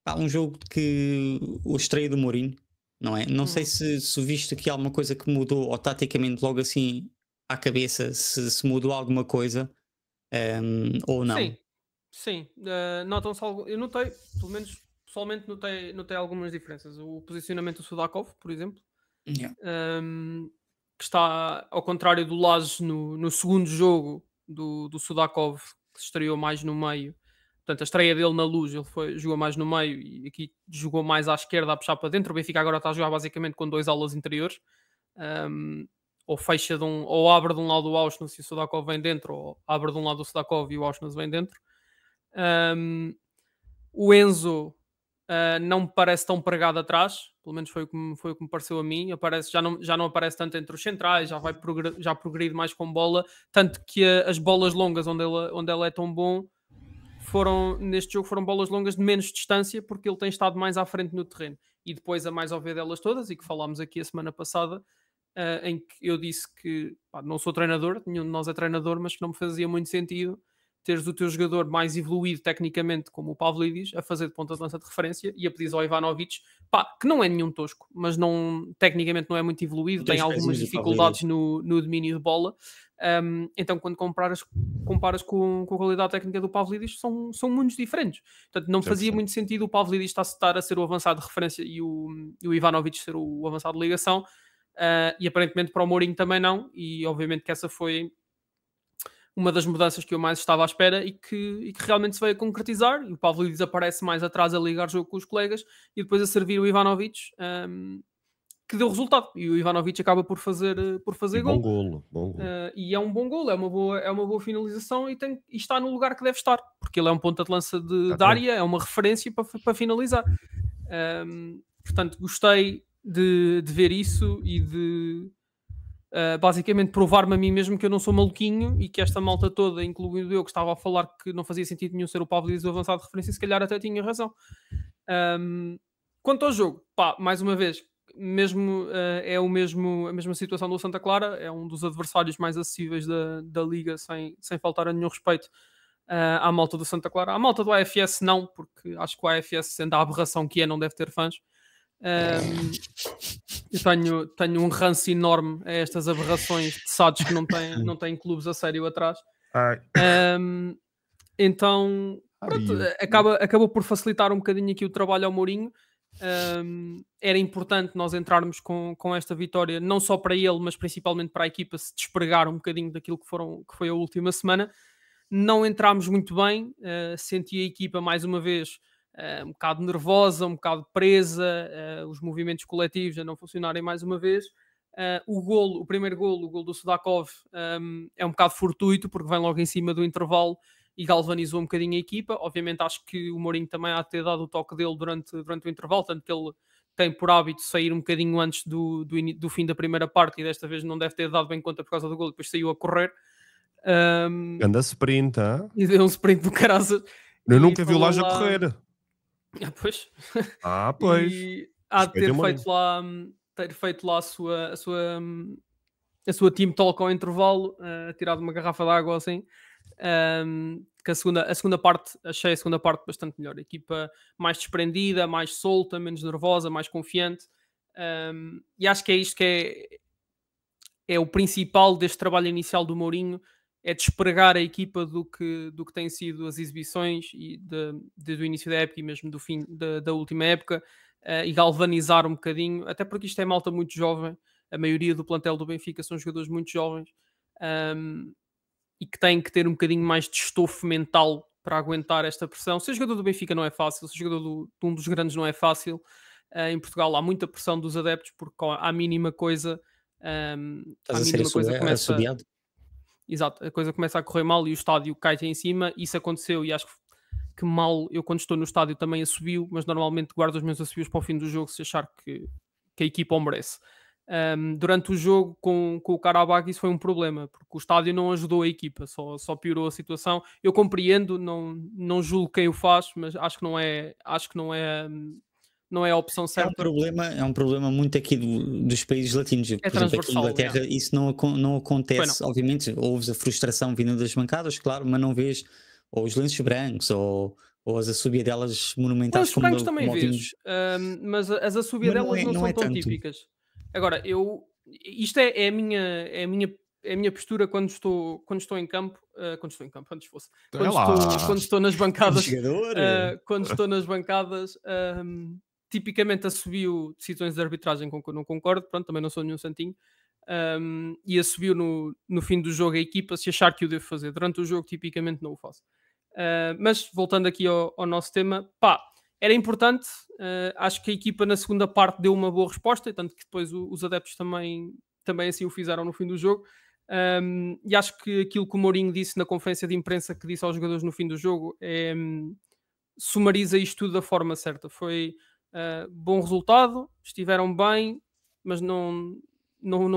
Há um jogo que o estreia do Mourinho, não é? Não sei Uhum. se viste aqui alguma coisa que mudou, ou taticamente logo assim à cabeça, se mudou alguma coisa, ou Sim, não. sim, notam-se algo eu notei, pelo menos pessoalmente notei algumas diferenças. O posicionamento do Sudakov, por exemplo, Yeah. hum, que está ao contrário do Lajes no segundo jogo do Sudakov, que se estreou mais no meio. Portanto, a estreia dele na Luz, ele jogou mais no meio e aqui jogou mais à esquerda a puxar para dentro. O Benfica agora está a jogar basicamente com 2 alas interiores. hum, ou fecha ou abre de um lado o Auschwitz e o Sudakov vem dentro, ou abre de um lado o Sudakov e o Auschwitz vem dentro. Hum, o Enzo não me parece tão pregado atrás, pelo menos foi o que me pareceu a mim. Aparece, já não aparece tanto entre os centrais, já progride mais com bola. Tanto que as bolas longas onde ele é tão bom neste jogo foram bolas longas de menos distância, porque ele tem estado mais à frente no terreno. E depois a mais óbvia delas todas, e que falámos aqui a semana passada, em que eu disse que pá, não sou treinador, nenhum de nós é treinador, mas que não me fazia muito sentido teres o teu jogador mais evoluído tecnicamente, como o Pavlidis, a fazer de ponta de lança de referência e a pedir ao Ivanovic, pá, que não é nenhum tosco, mas não, tecnicamente não é muito evoluído, tem Dois algumas pezinhos do dificuldades Pavlidis. no domínio de bola. Então, quando comparas com a qualidade técnica do Pavlidis, são mundos diferentes. Portanto, não Já fazia percebi. muito sentido o Pavlidis estar a ser o avançado de referência e o Ivanovic ser o avançado de ligação. E aparentemente para o Mourinho também não, e obviamente que essa foi uma das mudanças que eu mais estava à espera e que realmente se veio a concretizar. E o Pavlidis desaparece mais atrás a ligar jogo com os colegas e depois a servir o Ivanovic, que deu resultado. E o Ivanovic acaba por fazer E bom gol. golo, bom golo. E é um bom gol, é uma boa finalização e está no lugar que deve estar, porque ele é um ponta de lança de Exatamente. área, é uma referência para finalizar. Portanto, gostei de ver isso e de basicamente provar-me a mim mesmo que eu não sou maluquinho e que esta malta toda, incluindo eu que estava a falar que não fazia sentido nenhum ser o Pablo Dias o avançado de referência, se calhar até tinha razão. Um, Quanto ao jogo, pá, mais uma vez, é a mesma situação do Santa Clara, é um dos adversários mais acessíveis da Liga, sem faltar a nenhum respeito à malta do Santa Clara. À malta do AFS não, porque acho que o AFS, sendo a aberração que é, não deve ter fãs. Um, eu tenho um ranço enorme a estas aberrações de SADs que não têm clubes a sério atrás. Ai, Um, então, ai, pronto, acabou por facilitar um bocadinho aqui o trabalho ao Mourinho. Era importante nós entrarmos com esta vitória, não só para ele, mas principalmente para a equipa se despregar um bocadinho daquilo que foi a última semana. Não entramos muito bem, senti a equipa mais uma vez um bocado nervosa, um bocado presa, os movimentos coletivos a não funcionarem mais uma vez. O primeiro golo, o golo do Sudakov, é um bocado fortuito, porque vem logo em cima do intervalo e galvanizou um bocadinho a equipa. Obviamente acho que o Mourinho também há de ter dado o toque dele durante o intervalo, tanto que ele tem por hábito sair um bocadinho antes do fim da primeira parte e desta vez não deve ter dado bem conta por causa do golo, depois saiu a correr. Um, anda sprint, hã? e deu um sprint do caraças Eu e nunca vi o falou Laje a lá. correr. Pois. Ah, pois. E há de Respeita o Mourinho. ter feito lá a sua team talk ao intervalo, tirado uma garrafa de água ou assim. Que a segunda parte, achei a segunda parte bastante melhor. A equipa mais desprendida, mais solta, menos nervosa, mais confiante. E acho que é isto que é o principal deste trabalho inicial do Mourinho, é despregar a equipa do que têm sido as exibições e do início da época e mesmo do fim da última época, e galvanizar um bocadinho, até porque isto é malta muito jovem, a maioria do plantel do Benfica são jogadores muito jovens, um, e que têm que ter um bocadinho mais de estofo mental para aguentar esta pressão. Ser jogador do Benfica não é fácil, ser jogador de um dos grandes não é fácil. Em Portugal há muita pressão dos adeptos, porque à mínima coisa Estás à a ser mínima coisa começa. assobiado? Exato, a coisa começa a correr mal e o estádio cai-te em cima. Isso aconteceu e acho que mal eu, quando estou no estádio, também assobio, mas normalmente guardo os meus assobios para o fim do jogo se achar que a equipa o merece. Durante o jogo com o Karabakh isso foi um problema, porque o estádio não ajudou a equipa, só piorou a situação. Eu compreendo, não julgo quem o faz, mas acho que não é a opção certa. É um problema muito aqui dos países latinos. É Por exemplo, aqui em transversal, yeah. Inglaterra isso não Foi não. acontece. Obviamente, ouves a frustração vinda das bancadas, claro, mas não vês ou os lenços brancos ou ou as assobiadelas monumentais Os como, francos também como o vês, mas as assobiadelas não não são é tão tanto. típicas. Agora, isto é a minha postura quando estou em campo, antes fosse, É lá. quando estou nas bancadas, Jogador. quando estou nas bancadas, tipicamente assobio decisões de arbitragem com que eu não concordo, pronto, também não sou nenhum santinho, e assobio no fim do jogo a equipa se achar que o devo fazer. Durante o jogo, tipicamente, não o faço. Mas voltando aqui ao nosso tema, pá, era importante. Acho que a equipa na segunda parte deu uma boa resposta, tanto que depois os adeptos também assim o fizeram no fim do jogo. E acho que aquilo que o Mourinho disse na conferência de imprensa, que disse aos jogadores no fim do jogo, sumariza isto tudo da forma certa. Foi bom resultado, estiveram bem, mas não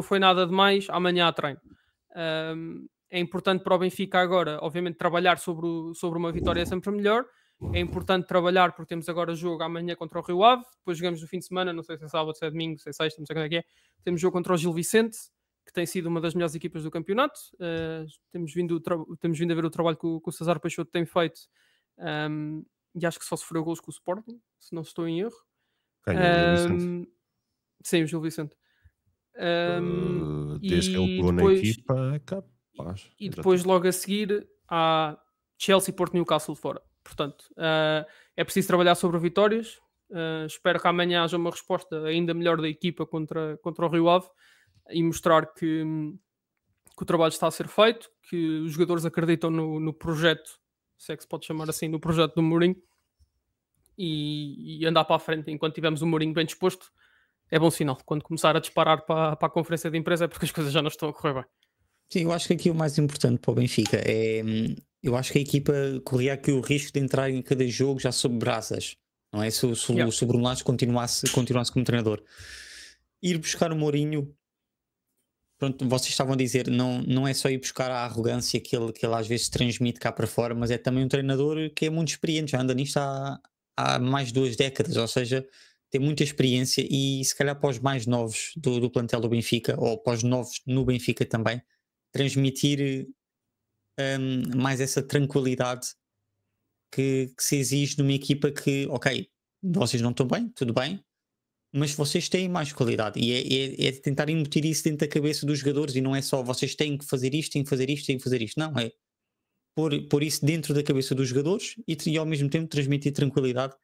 foi nada demais. Amanhã há treino. É importante para o Benfica agora, obviamente, trabalhar sobre uma vitória é sempre melhor. É importante trabalhar porque temos agora jogo amanhã contra o Rio Ave, depois jogamos no fim de semana, não sei se é sábado, se é domingo, se é sexta, não sei quando é que é. Temos jogo contra o Gil Vicente, que tem sido uma das melhores equipas do campeonato. Temos vindo a ver o trabalho que o César Peixoto tem feito, e acho que só sofreu gols com o Sporting, se não estou em erro. Ganhou o Gil Vicente. Sim, o Gil Vicente. Desde que ele pegou na equipa, é capaz. E depois, logo a seguir, há Chelsea, Porto, Newcastle fora. Portanto, é preciso trabalhar sobre vitórias. Espero que amanhã haja uma resposta ainda melhor da equipa contra o Rio Ave e mostrar que o trabalho está a ser feito, que os jogadores acreditam no projeto, se é que se pode chamar assim, no projeto do Mourinho, e andar para a frente. Enquanto tivermos o Mourinho bem disposto, é bom sinal. Quando começar a disparar para a conferência de imprensa é porque as coisas já não estão a correr bem. Sim, eu acho que aqui o mais importante para o Benfica é. Eu acho que a equipa corria aqui o risco de entrar em cada jogo já sob brasas, não é? Se o Bruno Lage continuasse como treinador. Ir buscar o Mourinho, pronto, vocês estavam a dizer, não é só ir buscar a arrogância que ele às vezes transmite cá para fora, mas é também um treinador que é muito experiente, já anda nisto há mais de 2 décadas, ou seja, tem muita experiência e se calhar para os mais novos do plantel do Benfica, ou para os novos no Benfica também, transmitir mais essa tranquilidade que se exige numa equipa que, ok, vocês não estão bem, tudo bem, mas vocês têm mais qualidade e é tentar incutir isso dentro da cabeça dos jogadores e não é só vocês têm que fazer isto, têm que fazer isto, têm que fazer isto, não, é pôr isso dentro da cabeça dos jogadores e ao mesmo tempo transmitir tranquilidade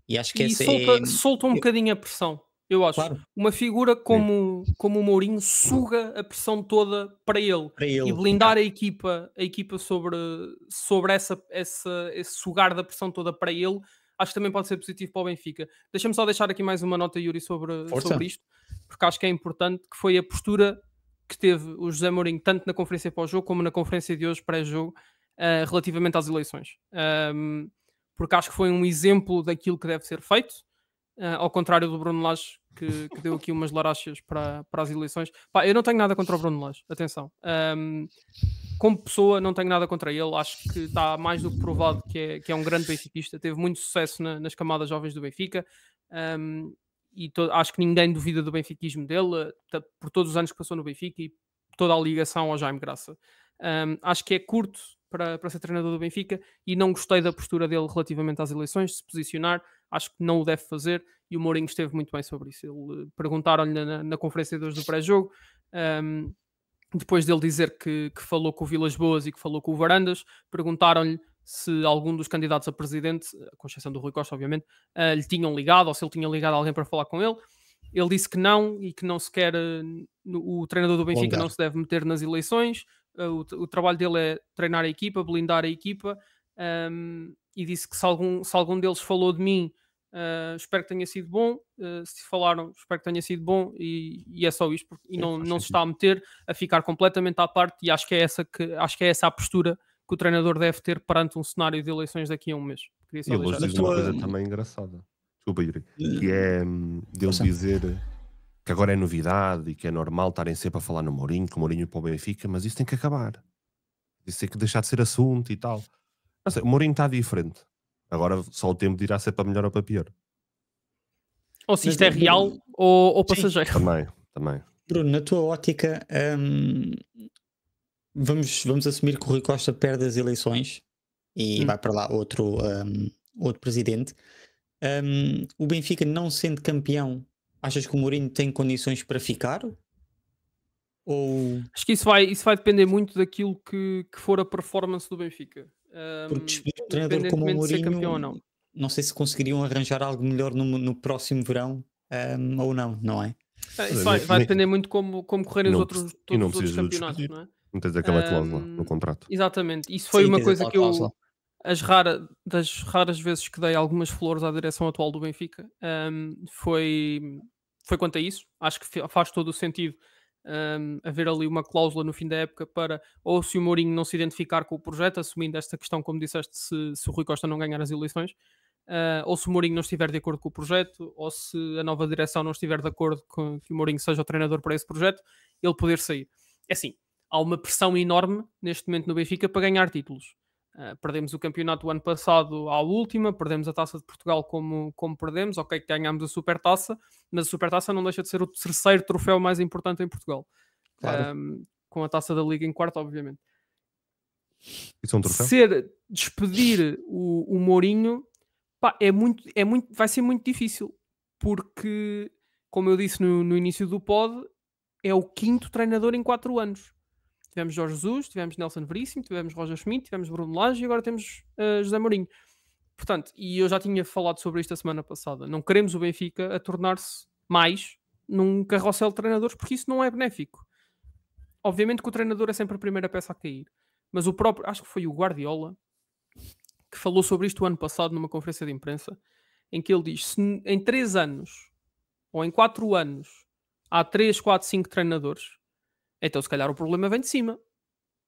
e acho que essa solta um bocadinho a pressão. Eu acho. Claro. Uma figura como o Mourinho suga a pressão toda para ele e blindar a equipa sobre esse sugar da pressão toda para ele, acho que também pode ser positivo para o Benfica. Deixa-me só deixar aqui mais uma nota, Yuri, sobre isto, porque acho que é importante, que foi a postura que teve o José Mourinho, tanto na conferência pós-jogo como na conferência de hoje pré-jogo, relativamente às eleições. Porque acho que foi um exemplo daquilo que deve ser feito. Ao contrário do Bruno Lage, que deu aqui umas larachas para as eleições. Pá, eu não tenho nada contra o Bruno Lage, atenção. Como pessoa, não tenho nada contra ele. Acho que está mais do que provado que é um grande benfiquista. Teve muito sucesso nas camadas jovens do Benfica. E acho que ninguém duvida do benfiquismo dele, por todos os anos que passou no Benfica e toda a ligação ao Jaime Graça. Acho que é curto para ser treinador do Benfica e não gostei da postura dele relativamente às eleições, de se posicionar. Acho que não o deve fazer e o Mourinho esteve muito bem sobre isso. Perguntaram-lhe na conferência de hoje do pré-jogo, depois dele dizer que falou com o Vilas Boas e que falou com o Varandas, perguntaram-lhe se algum dos candidatos a presidente, com exceção do Rui Costa, obviamente, lhe tinham ligado ou se ele tinha ligado a alguém para falar com ele. Ele disse que não e que não se quer, o treinador do Benfica não se deve meter nas eleições. O trabalho dele é treinar a equipa, blindar a equipa, e disse que se algum deles falou de mim, espero que tenha sido bom. Se falaram, espero que tenha sido bom, e é só isto, e não se está a meter, a ficar completamente à parte, e acho que é essa a postura que o treinador deve ter perante um cenário de eleições daqui a um mês. E ele hoje diz uma coisa também engraçada, desculpa, Yuri, que é dele dizer que agora é novidade e que é normal estarem sempre a falar no Mourinho, que o Mourinho para o Benfica, mas isso tem que acabar. Isso tem que deixar de ser assunto e tal. Não sei, o Mourinho está diferente. Agora só o tempo dirá se é para melhor ou para pior. Ou se isto é real ou passageiro. Também. Bruno, na tua ótica, vamos assumir que o Rui Costa perde as eleições e vai para lá outro presidente. O Benfica, não sendo campeão, achas que o Mourinho tem condições para ficar? Ou Acho que isso vai depender muito daquilo que for a performance do Benfica. porque despedir um treinador como o Independentemente de ser campeão ou Mourinho, não. não sei se conseguiriam arranjar algo melhor no próximo verão, ou não é? Isso vai depender muito como correrem não todos e não os outros precisas de campeonatos, despedir. não é? Não tens aquela cláusula no contrato. Exatamente. Isso foi Sim, uma tens coisa aquela que cláusula. das raras vezes que dei algumas flores à direção atual do Benfica, foi quanto a isso. Acho que faz todo o sentido haver ali uma cláusula no fim da época para, ou se o Mourinho não se identificar com o projeto, assumindo esta questão, como disseste, se o Rui Costa não ganhar as eleições, ou se o Mourinho não estiver de acordo com o projeto, ou se a nova direção não estiver de acordo com que o Mourinho seja o treinador para esse projeto, ele poder sair. É assim, há uma pressão enorme neste momento no Benfica para ganhar títulos. Perdemos o campeonato do ano passado à última, perdemos a Taça de Portugal como perdemos, ok, que ganhámos a Supertaça, mas a Supertaça não deixa de ser o terceiro troféu mais importante em Portugal. Claro. Com a Taça da Liga em quarto, obviamente. Isso é um troféu? Despedir o Mourinho, pá, vai ser muito difícil, porque, como eu disse no início do pod, é o quinto treinador em 4 anos. Tivemos Jorge Jesus, tivemos Nelson Veríssimo, tivemos Roger Schmidt, tivemos Bruno Lage e agora temos José Mourinho. Portanto, e eu já tinha falado sobre isto a semana passada, não queremos o Benfica a tornar-se mais num carrossel de treinadores, porque isso não é benéfico. Obviamente que o treinador é sempre a primeira peça a cair, mas o próprio, acho que foi o Guardiola, que falou sobre isto o ano passado numa conferência de imprensa, em que ele diz, se em 3 anos ou em 4 anos há 3, 4, 5 treinadores, então se calhar o problema vem de cima.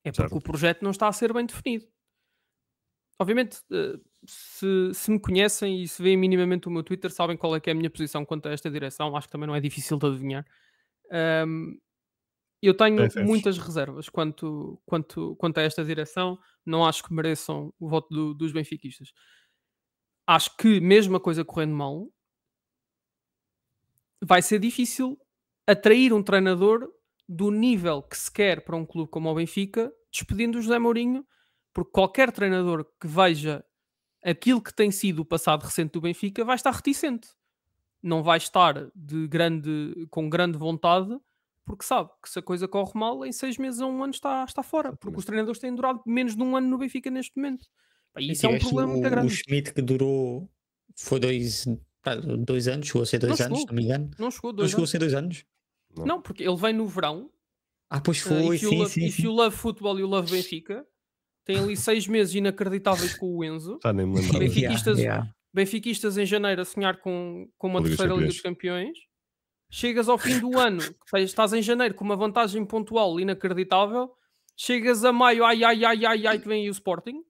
É porque o projeto não está a ser bem definido. Obviamente, se me conhecem e se veem minimamente o meu Twitter, sabem qual é que é a minha posição quanto a esta direção. Acho que também não é difícil de adivinhar. Eu tenho muitas reservas quanto a esta direção. Não acho que mereçam o voto dos benfiquistas. Acho que, mesmo a coisa correndo mal, vai ser difícil atrair um treinador do nível que se quer para um clube como o Benfica, despedindo o José Mourinho, porque qualquer treinador que veja aquilo que tem sido o passado recente do Benfica vai estar reticente. Não vai estar com grande vontade, porque sabe que se a coisa corre mal, em 6 meses a 1 ano está fora, porque os treinadores têm durado menos de 1 ano no Benfica neste momento. E isso é um problema muito grande. O Schmidt, que durou, foi 2 anos, chegou a ser 2 anos, se não me engano. Não chegou a ser 2 anos? Não, porque ele vem no verão. Pois foi, sim. If you love football, you love Benfica. Tem ali 6 meses inacreditáveis com o Enzo. Já nem me lembro. Benfiquistas em janeiro a sonhar com uma terceira Liga dos Campeões. Chegas ao fim do ano, estás em janeiro com uma vantagem pontual inacreditável. Chegas a maio, ai, que vem aí o Sporting.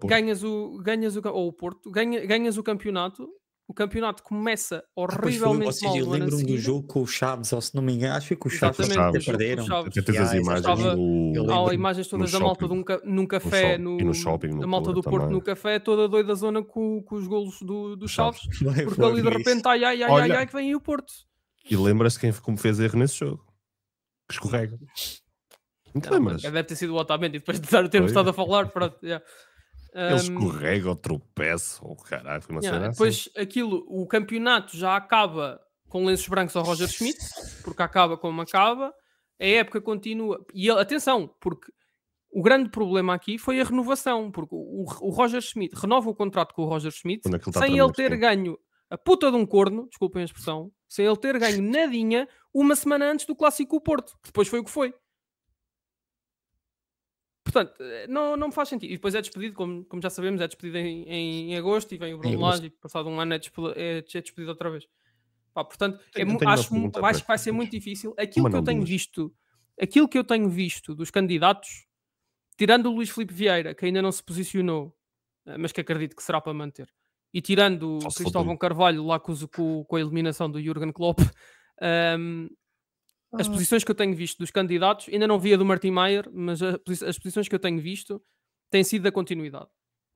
Ganhas o Porto, ganhas o campeonato. O campeonato começa horrivelmente mal. Eu lembro-me do jogo com o Chaves, ou se não me engano, acho que com o Chaves. Exatamente, perderam. Tens as imagens há imagens todas da malta num café, no shopping, a malta do Porto no café, toda doida zona com os golos do Chaves, porque ali de repente, ai, que vem aí o Porto. E lembras-te como fez erro nesse jogo? Que escorrega. Não te lembras? Deve ter sido o Otamendi, e depois de termos estado a falar, pronto, ele escorrega ou tropeça, caralho, foi uma cena depois assim. O campeonato já acaba com lenços brancos ao Roger Schmidt, porque acaba como acaba, a época continua, e atenção, porque o grande problema aqui foi a renovação, porque o Roger Schmidt renova o contrato com o Roger Schmidt sem ele ter ganho a puta de um corno, desculpem a expressão, sem ele ter ganho nadinha uma semana antes do Clássico Porto, que depois foi o que foi. Portanto, não me faz sentido. E depois é despedido, como já sabemos, é despedido em agosto e vem o Bruno Lage e passado um ano é despedido outra vez. Portanto, acho que vai ser muito difícil. Aquilo que eu tenho visto dos candidatos, tirando o Luís Filipe Vieira, que ainda não se posicionou, mas que acredito que será para manter, e tirando o Cristóvão Carvalho lá com a eliminação do Jürgen Klopp, as posições que eu tenho visto dos candidatos, ainda não vi a do Martin Maier, mas as posições que eu tenho visto têm sido da continuidade.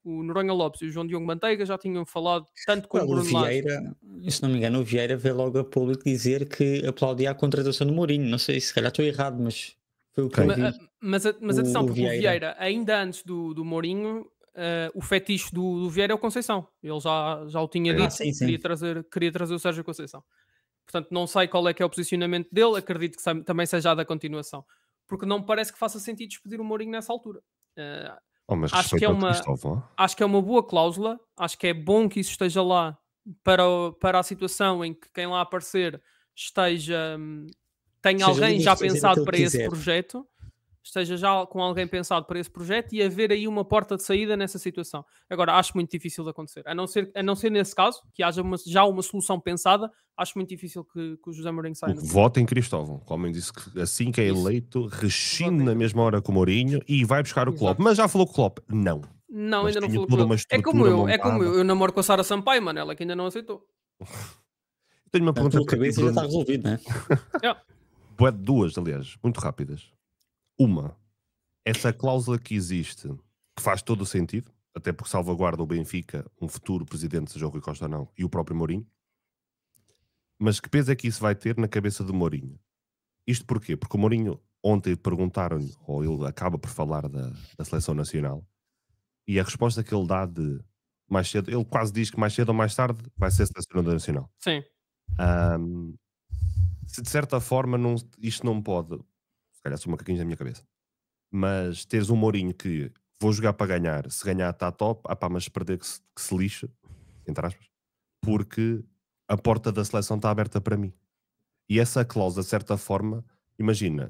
O Noronha Lopes e o João Diogo Manteiga já tinham falado tanto como o Bruno Vieira, se não me engano, o Vieira veio logo a público dizer que aplaudia a contratação do Mourinho. Não sei, se calhar estou errado, mas Foi o que eu vi. Mas atenção, o porque o Vieira. Vieira, ainda antes do Mourinho, o fetiche do Vieira é o Conceição. Ele já o tinha dito, sim. queria trazer o Sérgio Conceição. Portanto, não sei qual é que é o posicionamento dele, acredito que também seja a da continuação. Porque não me parece que faça sentido despedir o Mourinho nessa altura. Mas Acho que é respeito ao Cristóvão. acho que é uma boa cláusula, acho que é bom que isso esteja lá para a situação em que quem lá aparecer tenha alguém já pensado para esse projeto, esteja já com alguém pensado para esse projeto e haver aí uma porta de saída nessa situação. Agora, acho muito difícil de acontecer. A não ser nesse caso, que haja já uma solução pensada, acho muito difícil que o José Mourinho saia. Vota em Cristóvão. O homem disse que assim que é eleito, rechina na mesma hora com o Mourinho e vai buscar o Klopp. Mas já falou com o Klopp? Não. Não, mas ainda não falou toda com uma ele. É como eu namoro com a Sara Sampaio, mano, ela que ainda não aceitou. Tenho uma pergunta para cabeça já está resolvido, não é? Duas, aliás, muito rápidas. Uma, essa cláusula que existe, que faz todo o sentido, até porque salvaguarda o Benfica, um futuro presidente, seja o Rui Costa ou não, e o próprio Mourinho. Mas que peso é que isso vai ter na cabeça do Mourinho? Isto porquê? Porque o Mourinho, ontem perguntaram-lhe, ou ele acaba por falar da seleção nacional, e a resposta que ele dá de mais cedo, ele quase diz que mais cedo ou mais tarde vai ser selecionador nacional. Sim. Se de certa forma isto não pode, se calhar sou macaquinhos na minha cabeça, mas teres um Mourinho que vou jogar para ganhar, se ganhar está top, mas se perder que se lixe, entre aspas, porque a porta da seleção está aberta para mim. E essa cláusula, de certa forma,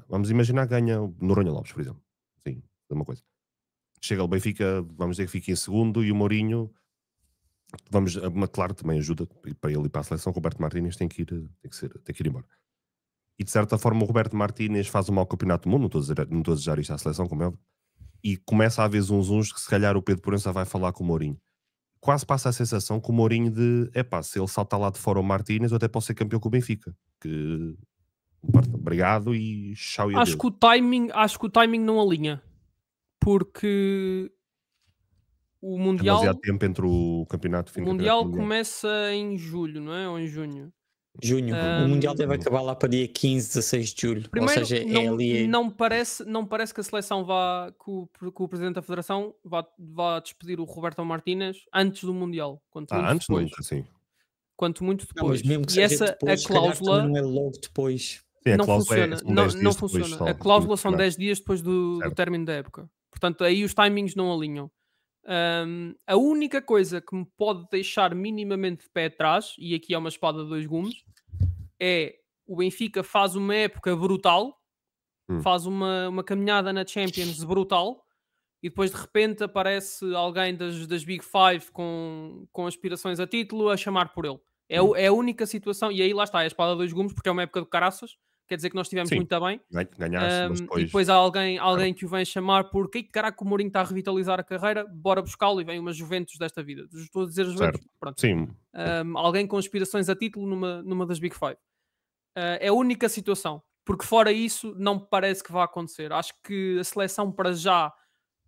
vamos imaginar que ganha Noronha Lopes, por exemplo. Sim, é uma coisa. Chega ao Benfica, vamos dizer que fica em segundo, e o Mourinho, claro, também ajuda para ele ir para a seleção. O Roberto Martínez tem que ir embora. E de certa forma o Roberto Martínez faz um mau campeonato do mundo, não estou a desejar isto à seleção, como é óbvio, e começa a haver uns que se calhar o Pedro Proença vai falar com o Mourinho. Quase passa a sensação que o Mourinho se ele saltar lá de fora o Martínez, eu até posso ser campeão com o Benfica. Obrigado e tchau e adeus. Acho que o timing não alinha. Porque o Mundial... demasiado tempo entre o campeonato e o Mundial começa em julho, não é? Ou em junho? Junho. O Mundial deve acabar lá para dia 15, 16 de julho. Primeiro, ou seja, não parece que a seleção que o Presidente da Federação vá despedir o Roberto Martínez antes do Mundial. Antes não, sim. Quanto muito depois. Não, mas mesmo que seja depois, a cláusula não é logo depois. Sim, não funciona. Não funciona. A cláusula são 10 dias depois do término da época. Portanto, aí os timings não alinham. A única coisa que me pode deixar minimamente de pé atrás, e aqui é uma espada de dois gumes, é o Benfica faz uma época brutal, faz uma caminhada na Champions brutal, e depois de repente aparece alguém das Big Five com aspirações a título a chamar por ele. É a única situação, e aí lá está, é a espada de dois gumes, porque é uma época de caraças. Quer dizer que nós estivemos muito bem. Ganhaste, mas depois... E depois há alguém que o vem chamar por que caraca o Mourinho está a revitalizar a carreira, bora buscá-lo, e vem uma Juventus desta vida. Estou a dizer Juventus, pronto. Sim. Alguém com aspirações a título numa das Big Five. É a única situação, porque fora isso não me parece que vá acontecer. Acho que a seleção para já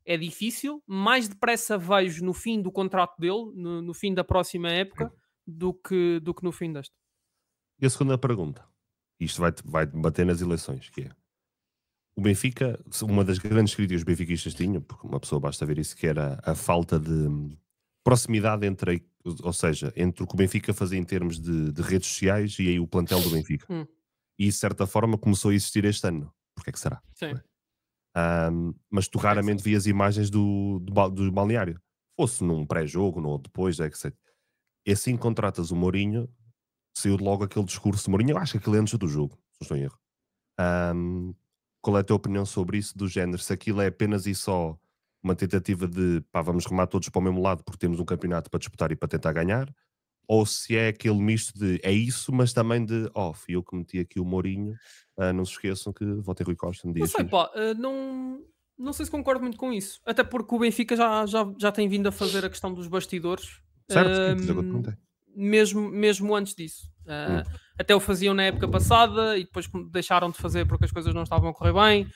é difícil, mais depressa vejo no fim do contrato dele, no fim da próxima época, do que no fim desta. E a segunda pergunta? Isto vai bater nas eleições, que é o Benfica, uma das grandes críticas que os benfiquistas tinham, porque uma pessoa basta ver isso, que era a falta de proximidade entre o que o Benfica fazia em termos de redes sociais e aí o plantel do Benfica. E isso, de certa forma, começou a existir este ano. Porquê é que será? Sim. Mas tu raramente vias imagens do balneário. Fosse num pré-jogo, ou depois, é que sei. E assim contratas o Mourinho, saiu logo aquele discurso de Mourinho, eu acho que aquele é antes do jogo, se não estou em erro. Qual é a tua opinião sobre isso, do género? Se aquilo é apenas e só uma tentativa de vamos remar todos para o mesmo lado porque temos um campeonato para disputar e para tentar ganhar, ou se é aquele misto de é isso, mas também de fui eu que meti aqui o Mourinho, não se esqueçam que votem Rui Costa no dia. Não sei, não sei se concordo muito com isso, até porque o Benfica já tem vindo a fazer a questão dos bastidores. Certo, mesmo antes disso. Até o faziam na época passada e depois deixaram de fazer porque as coisas não estavam a correr bem,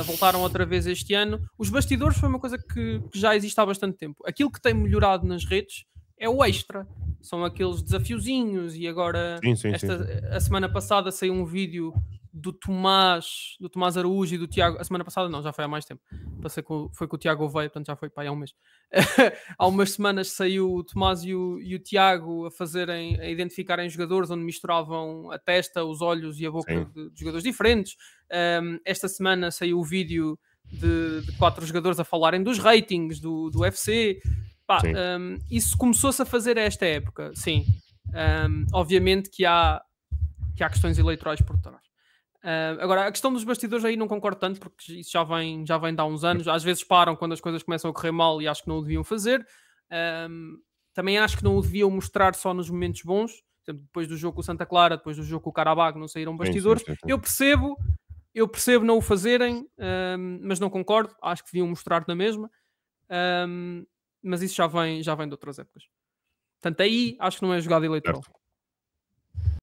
voltaram outra vez este ano. Os bastidores foi uma coisa que já existe há bastante tempo. Aquilo que tem melhorado nas redes é o extra, são aqueles desafiozinhos, e agora sim. A semana passada saiu um vídeo do Tomás Araújo e do Tiago, a semana passada não, já foi há mais tempo, foi com o Tiago Oveia, portanto já foi para aí há um mês. Há umas semanas saiu o Tomás e o Tiago a identificarem jogadores onde misturavam a testa, os olhos e a boca de jogadores diferentes. Esta semana saiu o vídeo de 4 jogadores a falarem dos ratings do UFC. Isso começou-se a fazer esta época, sim. Obviamente que há questões eleitorais por trás. Agora, a questão dos bastidores aí não concordo tanto, porque isso já vem de há uns anos. Às vezes param quando as coisas começam a correr mal e acho que não o deviam fazer. Também acho que não o deviam mostrar só nos momentos bons. Por exemplo, depois do jogo com o Santa Clara, depois do jogo com o Carabag, não saíram bastidores. Sim. Eu percebo não o fazerem, mas não concordo. Acho que deviam mostrar na mesma. Mas isso já vem de outras épocas. Portanto, aí acho que não é jogada eleitoral. Certo.